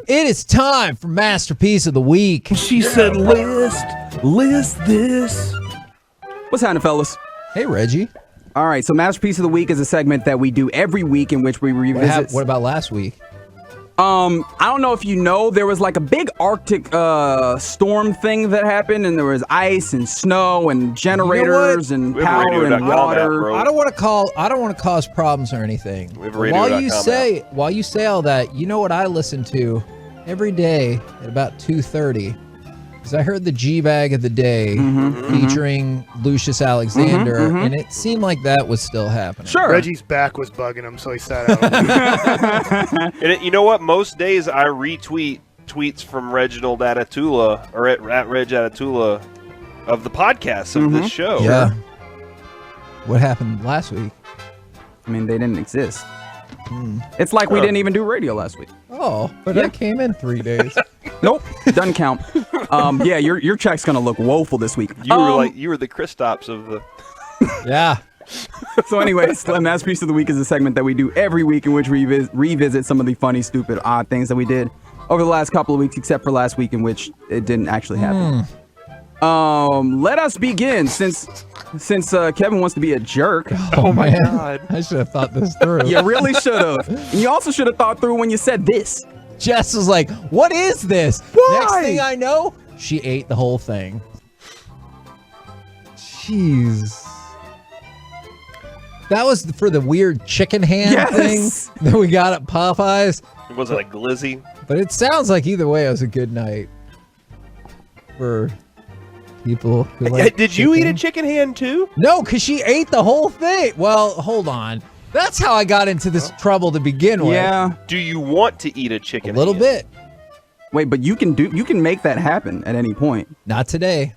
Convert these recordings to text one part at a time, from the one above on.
It is time for Masterpiece of the Week. She said, list this. What's happening, fellas? Hey, Reggie. All right, so Masterpiece of the Week is a segment that we do every week in which we revisit. What about last week? I don't know if you know, there was like a big Arctic storm thing that happened, and there was ice and snow and generators and power and water. I don't want to cause problems or anything. While you say all that, you know what I listen to every day at about 2:30? Because I heard the G-Bag of the Day featuring Lucius Alexander, and it seemed like that was still happening. Sure. Reggie's back was bugging him, so he sat out. And you know what? Most days I retweet tweets from Reginald Atatula, or at Reg Atatula, of the podcast of this show. Yeah. What happened last week? I mean, they didn't exist. It's like we didn't even do radio last week. Oh, but I came in 3 days. Nope, doesn't count. Yeah, your check's gonna look woeful this week. You were the Kristaps of the. Yeah. So anyways, Masterpiece of the Week is a segment that we do every week in which we revisit some of the funny, stupid, odd things that we did over the last couple of weeks, except for last week in which it didn't actually happen. Let us begin since Kevin wants to be a jerk. Oh my God. I should have thought this through. You really should have. And you also should have thought through when you said this. Jess was like, what is this? Why? Next thing I know, she ate the whole thing. Jeez. That was for the weird chicken hand thing that we got at Popeyes. It wasn't a glizzy. But it sounds like either way it was a good night for people who like Did you eat a chicken hand too? No, because she ate the whole thing. Well, hold on. That's how I got into this trouble to begin with. Yeah. Do you want to eat a chicken hand? A little bit. Wait, but you can make that happen at any point. Not today.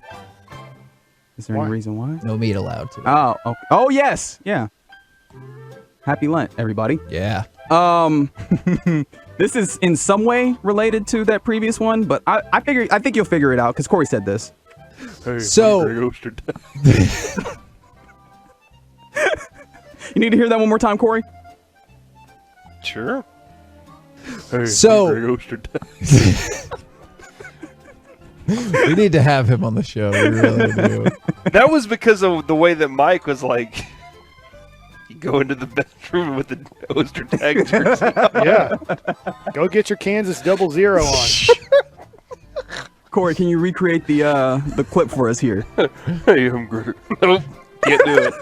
Is there any reason why? No meat allowed today. Oh, okay. Oh yes, yeah. Happy Lent, everybody. Yeah. This is in some way related to that previous one, but I think you'll figure it out because Cory said this. Hey, so you need to hear that one more time, Cory? Sure. Hey, we need to have him on the show. We really do. That was because of the way that Mike was like, you go into the bedroom with the Oster tag jersey. Yeah. Go get your Kansas 00 on. Cory, can you recreate the clip for us here? Hey, I'm Groot. Nope, can't do it.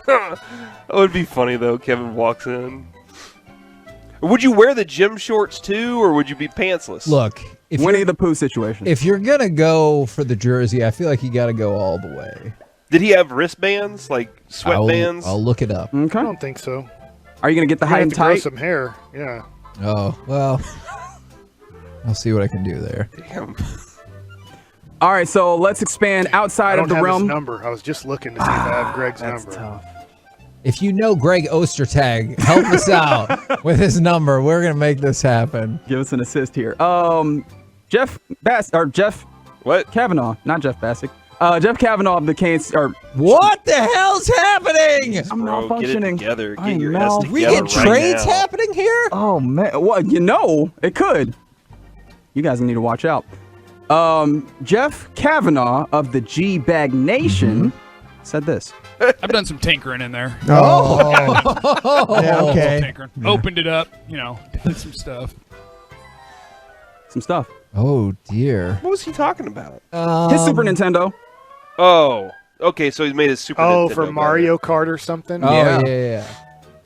That would be funny though. Kevin walks in. Would you wear the gym shorts too, or would you be pantsless? Look, if Winnie the Pooh situation. If you're gonna go for the jersey, I feel like you got to go all the way. Did he have wristbands, like sweatbands? I'll look it up. Okay. I don't think so. Are you gonna get the high and Grow tight? some hair. Yeah. Oh well. I'll see what I can do there. Damn. All right, so let's expand outside of the realm. His number. I was just looking to see if I have Greg's That's number. tough. If you know Greg Ostertag, help us out with his number. We're gonna make this happen. Give us an assist here. Jeff Kavanaugh, not Jeff Bassick. Jeff Kavanaugh of the Canes. What the hell's happening? I'm Bro, malfunctioning. Get it together. I Get your know. ass together. We get right trades now. happening here? Oh man, well, it could. You guys need to watch out. Jeff Kavanaugh of the G-Bag Nation said this. I've done some tinkering in there. Oh. Yeah, okay. Tinkering. Opened it up, did some stuff. Some stuff. Oh dear. What was he talking about? His Super Nintendo. Oh, okay. So he's made his Super Oh, Nintendo for Mario Kart or something? Oh Yeah. yeah.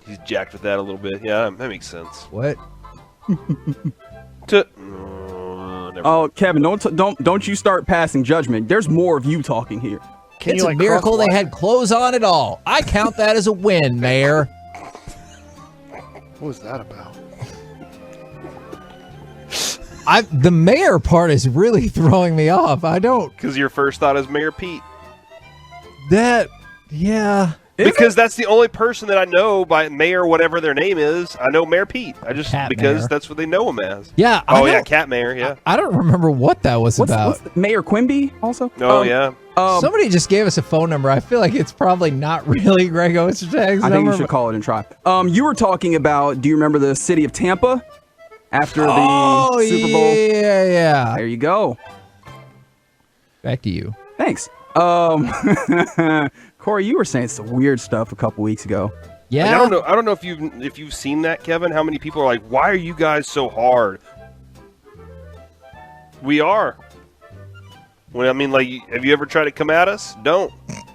He's jacked with that a little bit. Yeah, that makes sense. What? Oh, Kevin, don't you start passing judgment. There's more of you talking here. It's a miracle they had clothes on at all. I count that as a win, Mayor. What was that about? The mayor part is really throwing me off. I don't. Because your first thought is Mayor Pete. Yeah. Because that's the only person that I know by Mayor, whatever their name is. I know Mayor Pete. Cat because Mayor. that's what they know him as. Yeah. Oh yeah, Cat Mayor. Yeah. I don't remember what that was about. What's Mayor Quimby also? Oh yeah. Somebody just gave us a phone number. I feel like it's probably not really Greg Ostertag's number. I think you should call it and try. You were talking about, do you remember the city of Tampa after the Super Bowl? Yeah. There you go. Back to you. Thanks. Cory, you were saying some weird stuff a couple weeks ago. Yeah. Like, I don't know if you've seen that, Kevin. How many people are like, "Why are you guys so hard?" We are. Well, I mean, like, have you ever tried to come at us? Don't.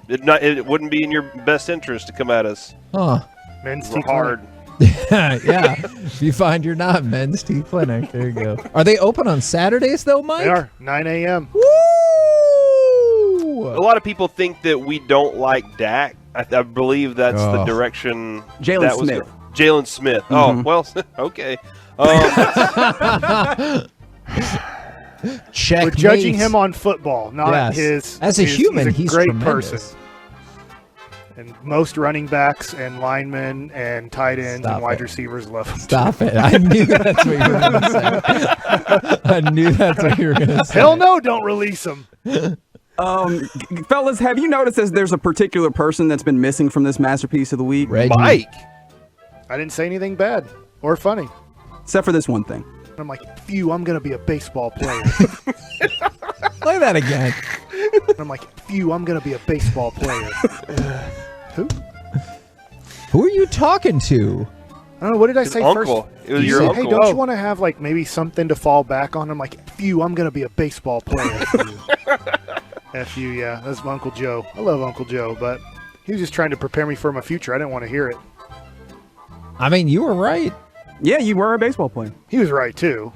It wouldn't be in your best interest to come at us. Huh. Men's We're tea hard. Yeah. If you find you're not, Men's Tea Clinic. There you go. Are they open on Saturdays though, Mike? They are 9 a.m. Woo! A lot of people think that we don't like Dak. I believe that's the direction. Jalen Smith. Jalen Smith. Mm-hmm. Oh, well, okay. Check. We're judging him on football, not his. As a human, he's a great tremendous. person. And most running backs and linemen and tight ends and wide receivers love him. Stop it. I knew that's what you were going to say. I knew that's what you were going to say. Hell no, don't release him. Fellas, have you noticed that there's a particular person that's been missing from this masterpiece of the week? Reggie. Mike. I didn't say anything bad or funny. Except for this one thing. I'm like, phew, I'm going to be a baseball player. Play that again. I'm like, phew, I'm going to be a baseball player. Who? Who are you talking to? I don't know. What did I say uncle. first? It was You your said, uncle. hey, don't you want to have like maybe something to fall back on? I'm like, phew, I'm going to be a baseball player. F you, yeah. That's my Uncle Joe. I love Uncle Joe, but he was just trying to prepare me for my future. I didn't want to hear it. I mean, you were right. Yeah, you were a baseball player. He was right, too.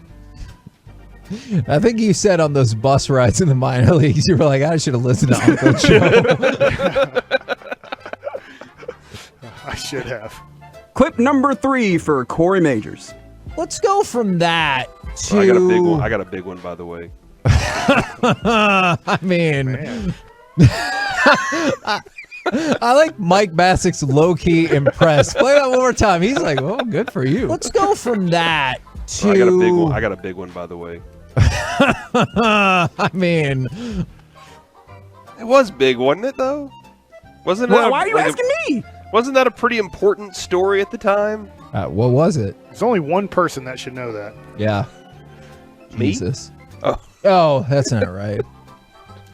I think you said on those bus rides in the minor leagues, you were like, I should have listened to Uncle Joe. I should have. Clip number 3 for Cory Majors. Let's go from that to... I got a big one. I got a big one, by the way. I mean... Man. I like Mike Bassick's low-key impressed. Play that one more time. He's like, "Oh, good for you." Let's go from that to. I got a big one. I got a big one, by the way. I mean, it was big, wasn't it? Though, wasn't it? Well, why are you asking me? Wasn't that a pretty important story at the time? what was it? There's only one person that should know that. Yeah. Me? Jesus. Oh, that's not right.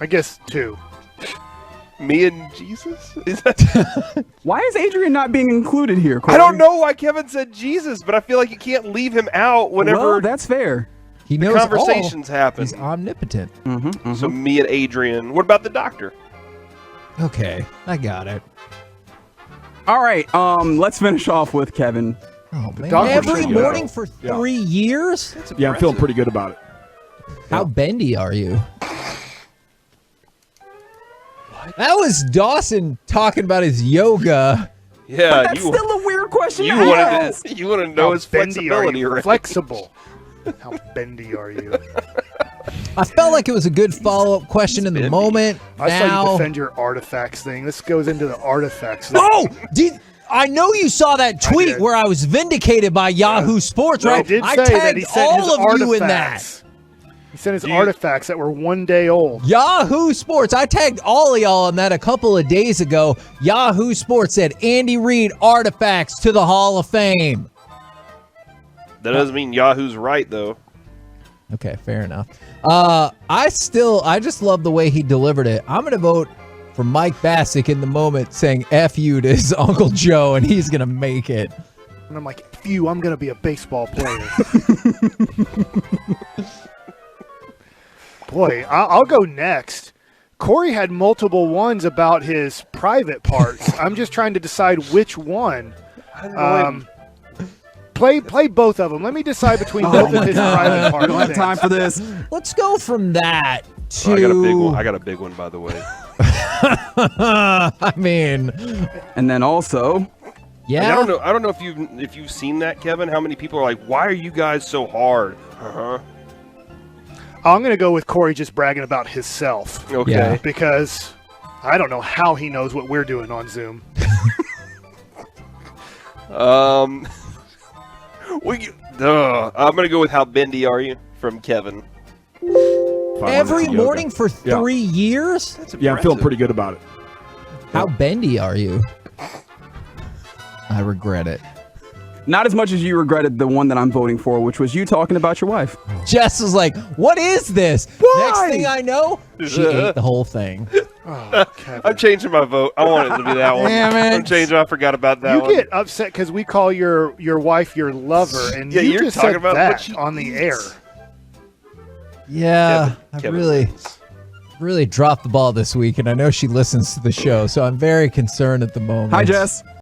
I guess 2. me and Jesus? Is that? Why is Adrian not being included here, Cory? I don't know why Kevin said Jesus, but I feel like you can't leave him out whenever Well, that's fair. He the knows conversations all. happen. He's omnipotent. So me and Adrian. What about the doctor? Okay, I got it. All right, let's finish off with Kevin. Oh man! doctor Every should morning know. for 3 years? Yeah, I'm feeling pretty good about it. How bendy are you? That was Dawson talking about his yoga. Yeah, That's still a weird question you to wanted ask. to know How his bendy are flexibility, you? right? Flexible. How bendy are you? I felt like it was a good follow-up question in the bendy. moment. I saw you Now, defend your artifacts thing. This goes into the artifacts thing. oh, I know you saw that tweet did. where I was vindicated by Yahoo Sports, I right? did I say tagged that he sent his all of you in that. artifacts. He sent his artifacts that were 1 day old. Yahoo Sports. I tagged all of y'all on that a couple of days ago. Yahoo Sports said Andy Reid artifacts to the Hall of Fame. That doesn't mean Yahoo's right, though. Okay, fair enough. I just love the way he delivered it. I'm going to vote for Mike Bassick in the moment saying F you to his Uncle Joe, and he's going to make it. And I'm like, phew, I'm going to be a baseball player. Boy, I'll go next. Cory had multiple ones about his private parts. I'm just trying to decide which one. Play both of them. Let me decide between both of his private parts. We don't have time for this. Let's go from that to... I got a big one. I got a big one, by the way. I mean... And then also... Yeah. Like, I don't know if you've seen that, Kevin. How many people are like, "Why are you guys so hard?" I'm going to go with Cory just bragging about himself. Okay. Yeah. Because I don't know how he knows what we're doing on Zoom. I'm gonna go with how bendy are you from Kevin. wanted Every some yoga. morning for 3 years? That's Yeah, I'm feeling pretty good about it. How bendy are you? I regret it. Not as much as you regretted the one that I'm voting for, which was you talking about your wife. Jess was like, what is this? Next thing I know, she ate the whole thing. Oh, Kevin. I'm changing my vote. I want it to be that one. Damn it. I'm changing. I forgot about that You one. get upset because we call your wife your lover, and Yeah, you you're just talking said about that what she on the air. Yeah, Kevin I wins. really dropped the ball this week, and I know she listens to the show, so I'm very concerned at the moment. Hi, Jess.